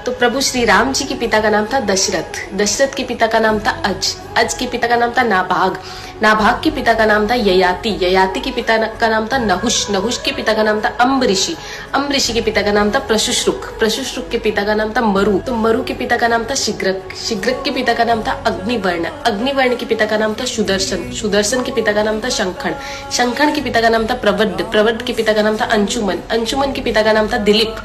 तो प्रभु श्री राम जी के पिता का नाम था दशरथ, दशरथ के पिता का नाम था अज, अज के पिता का नाम था नाभाग, नाभाग के पिता का नाम था ययाति, ययाति के पिता का नाम था नहुष, नहुष के पिता का नाम था अम्बऋषि, अम्बऋषि के पिता का नाम था प्रशुश्रुक, प्रशुश्रुक के पिता का नाम था मरु, तो मरु के पिता का नाम था शिग्रक, शिग्रक के पिता का नाम था अग्निवर्ण, अग्निवर्ण के पिता का नाम था सुदर्शन, सुदर्शन के पिता का नाम था शंखण, शंखण के पिता का नाम था प्रवड्ड, प्रवड्ड के पिता का नाम था अंशुमन, अंशुमन के पिता का नाम था दिलीप,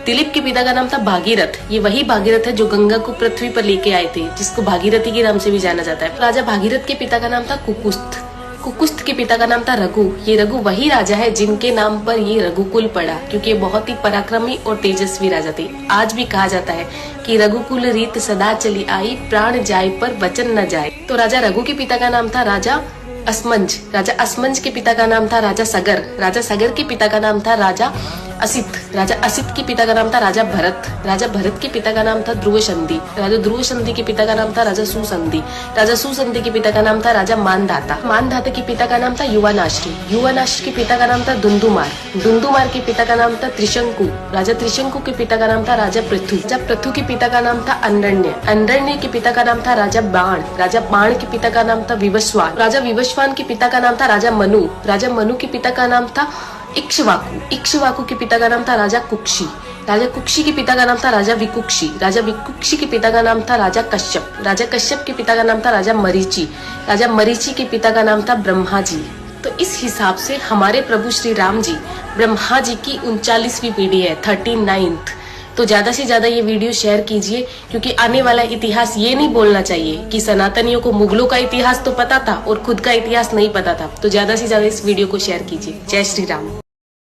दिलीप के पिता का नाम था भागीरथ, ये वही भागीरथ है जो गंगा को पृथ्वी पर लेके आए थे, जिसको भागीरथी के नाम से भी जाना जाता है। राजा भागीरथ के पिता का नाम था कुकुस्थ, कुकुस्थ के पिता का नाम था रघु, ये रघु वही राजा है जिनके नाम पर ये रघुकुल पड़ा, क्योंकि ये बहुत ही पराक्रमी और तेजस्वी राजा थे। आज भी कहा जाता है कि रघुकुल रीत सदा चली आई, प्राण जाए पर वचन न जाए। तो राजा रघु के पिता का नाम था राजा असमंज, राजा असमंज के पिता का नाम था राजा सगर, राजा सगर के पिता का नाम था राजा असित, राजा असित के पिता का नाम था राजा भरत, राजा भरत के पिता का नाम था ध्रुव संधि, राजा ध्रुव संधि के पिता का नाम था राजा सुसंधि, राजा सुसंधि के पिता का नाम था राजा मानधाता, मानधाता के पिता का नाम था युवानाश्री, युवानाश्री के पिता का नाम था दुंदुमार, दुंदुमार के पिता का नाम था त्रिशंकु, राजा त्रिशंकु के पिता का नाम था राजा पृथु, राजा पृथु के पिता का नाम था अनरण्य, अनरण्य के पिता का नाम था राजा बाण, राजा बाण के पिता का नाम था विवस्वान, राजा विवस्वान के पिता का नाम था राजा मनु, राजा मनु के पिता का नाम था इक्ष्वाकु, इक्ष्वाकु के पिता का नाम था राजा कुक्षी, राजा कुक्षी के पिता का नाम था राजा विकुक्षी, राजा विकुक्षी के पिता का नाम था राजा कश्यप, राजा कश्यप के पिता का नाम था राजा मरीचि, राजा मरीचि के पिता का नाम था ब्रह्मा जी। तो इस हिसाब से हमारे प्रभु श्री राम जी ब्रह्मा जी की 39वीं पीढ़ी है, 39th। तो ज्यादा से ज्यादा ये वीडियो शेयर कीजिए, क्योंकि आने वाला इतिहास ये नहीं बोलना चाहिए कि सनातनियों को मुगलों का इतिहास तो पता था और खुद का इतिहास नहीं पता था। तो ज्यादा से ज्यादा इस वीडियो को शेयर कीजिए। जय श्री राम।